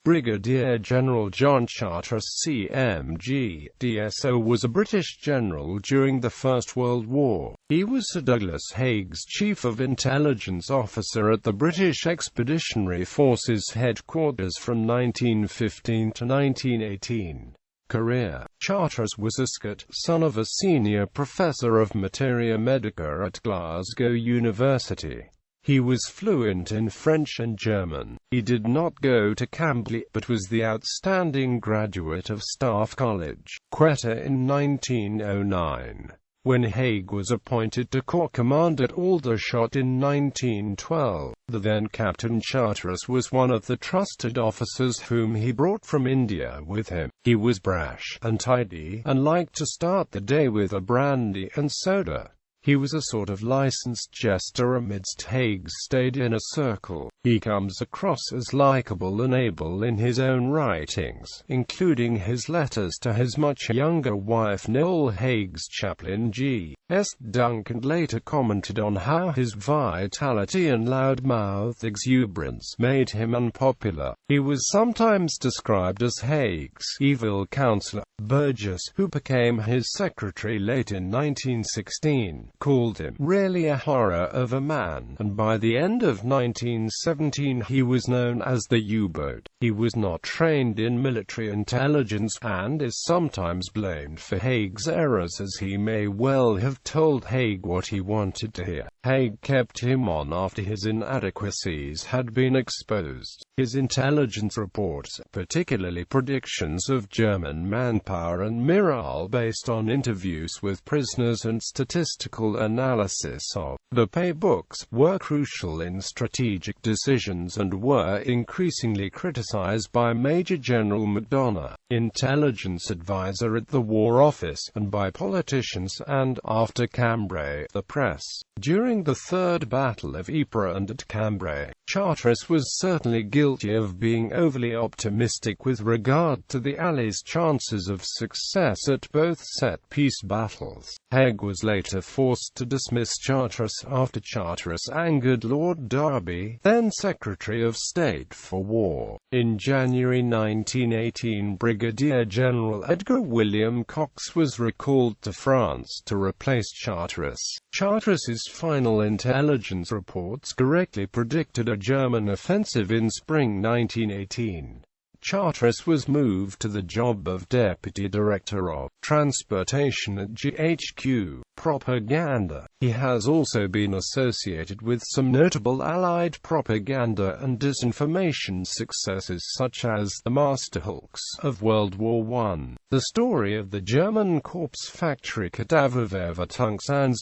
Brigadier General John Charteris CMG, DSO was a British general during the First World War. He was Sir Douglas Haig's Chief of Intelligence Officer at the British Expeditionary Forces Headquarters from 1915 to 1918. Career. Charteris was a Scout, son of a senior professor of materia medica at Glasgow University. He was fluent in French and German. He did not go to Cambly, but was the outstanding graduate of Staff College, Quetta in 1909. When Haig was appointed to Corps Commander at Aldershot in 1912, the then Captain Charteris was one of the trusted officers whom he brought from India with him. He was brash, untidy, and liked to start the day with a brandy and soda. He was a sort of licensed jester amidst Haig's staid inner circle. He comes across as likable and able in his own writings, including his letters to his much younger wife Noel. Haig's chaplain G.S. Duncan later commented on how his vitality and loud-mouthed exuberance made him unpopular. He was sometimes described as Haig's evil counselor. Burgess, who became his secretary late in 1916, called him really a horror of a man, and by the end of 1917 he was known as the U-boat. He was not trained in military intelligence, and is sometimes blamed for Haig's errors, as he may well have told Haig what he wanted to hear. Haig kept him on after his inadequacies had been exposed. His intelligence reports, particularly predictions of German manpower and morale based on interviews with prisoners and statistical analysis of the pay books, were crucial in strategic decisions and were increasingly criticized by Major General Macdonagh, intelligence advisor at the War Office, and by politicians and, after Cambrai, the press. During the Third Battle of Ypres and at Cambrai, Charteris was certainly guilty of being overly optimistic with regard to the Allies' chances of success at both set-piece battles. Haig was later forced to dismiss Charteris after Charteris angered Lord Derby, then Secretary of State for War. In January 1918, Brigadier General Edgar William Cox was recalled to France to replace Charteris. Charteris's final intelligence reports correctly predicted a German offensive in spring 1918. Charteris was moved to the job of Deputy Director of Transportation at GHQ Propaganda. He has also been associated with some notable Allied propaganda and disinformation successes, such as the Masterhulks of World War I, the story of the German corpse factory Kadaververtungsans,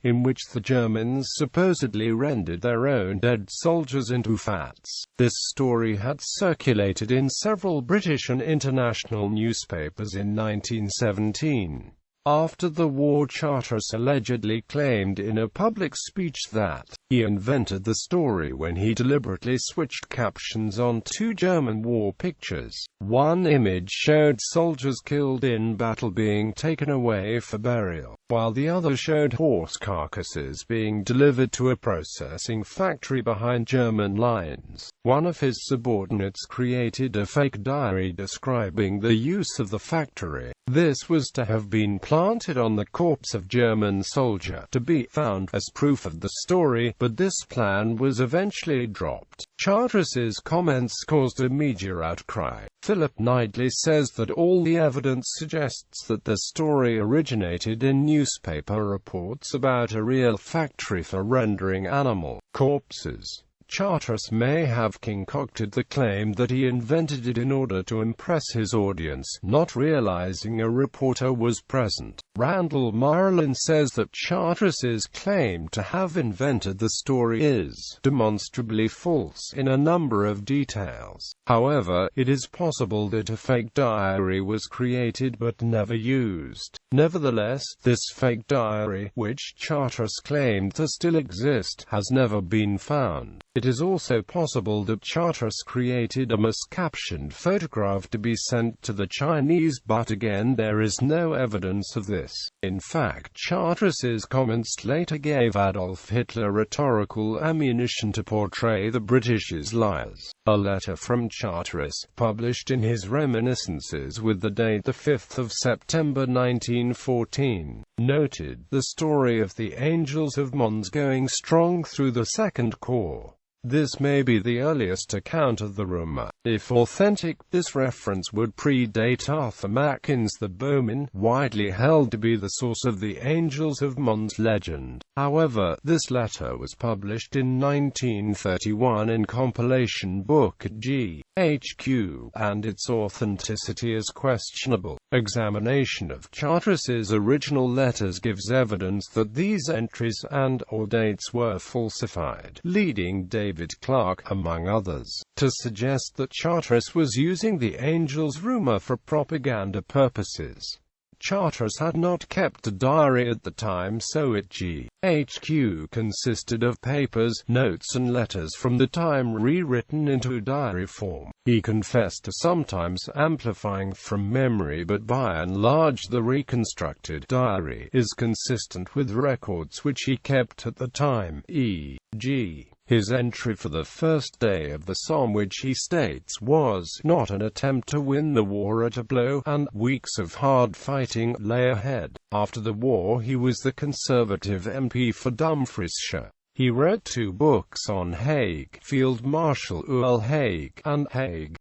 in which the Germans supposedly rendered their own dead soldiers into fats. This story had circulated in several British and international newspapers in 1917. After the war, Charteris allegedly claimed in a public speech that he invented the story when he deliberately switched captions on two German war pictures. One image showed soldiers killed in battle being taken away for burial, while the other showed horse carcasses being delivered to a processing factory behind German lines. One of his subordinates created a fake diary describing the use of the factory. This was to have been planted on the corpse of German soldier, to be found as proof of the story, but this plan was eventually dropped. Charteris's comments caused a media outcry. Philip Knightley says that all the evidence suggests that the story originated in newspaper reports about a real factory for rendering animal corpses. Charteris may have concocted the claim that he invented it in order to impress his audience, not realizing a reporter was present. Randall Marlin says that Charteris's claim to have invented the story is demonstrably false in a number of details. However, it is possible that a fake diary was created but never used. Nevertheless, this fake diary, which Charteris claimed to still exist, has never been found. It is also possible that Charteris created a miscaptioned photograph to be sent to the Chinese, but again there is no evidence of this. In fact, Charteris's comments later gave Adolf Hitler rhetorical ammunition to portray the British as liars. A letter from Charteris, published in his Reminiscences with the date 5 September 1914, noted the story of the Angels of Mons going strong through the Second Corps. This may be the earliest account of the rumor. If authentic, this reference would predate Arthur Macken's The Bowmen, widely held to be the source of the Angels of Mons legend. However, this letter was published in 1931 in compilation book G.H.Q., and its authenticity is questionable. Examination of Charteris's original letters gives evidence that these entries and/or dates were falsified, leading David Clark, among others, to suggest that Charteris was using the Angels rumor for propaganda purposes. Charteris had not kept a diary at the time, so its G.H.Q. consisted of papers, notes and letters from the time rewritten into diary form. He confessed to sometimes amplifying from memory, but by and large the reconstructed diary is consistent with records which he kept at the time, e.g. his entry for the first day of the Somme, which he states was not an attempt to win the war at a blow, and weeks of hard fighting lay ahead. After the war he was the Conservative MP for Dumfriesshire. He wrote 2 books on Haig, Field Marshal Earl Haig, and Haig.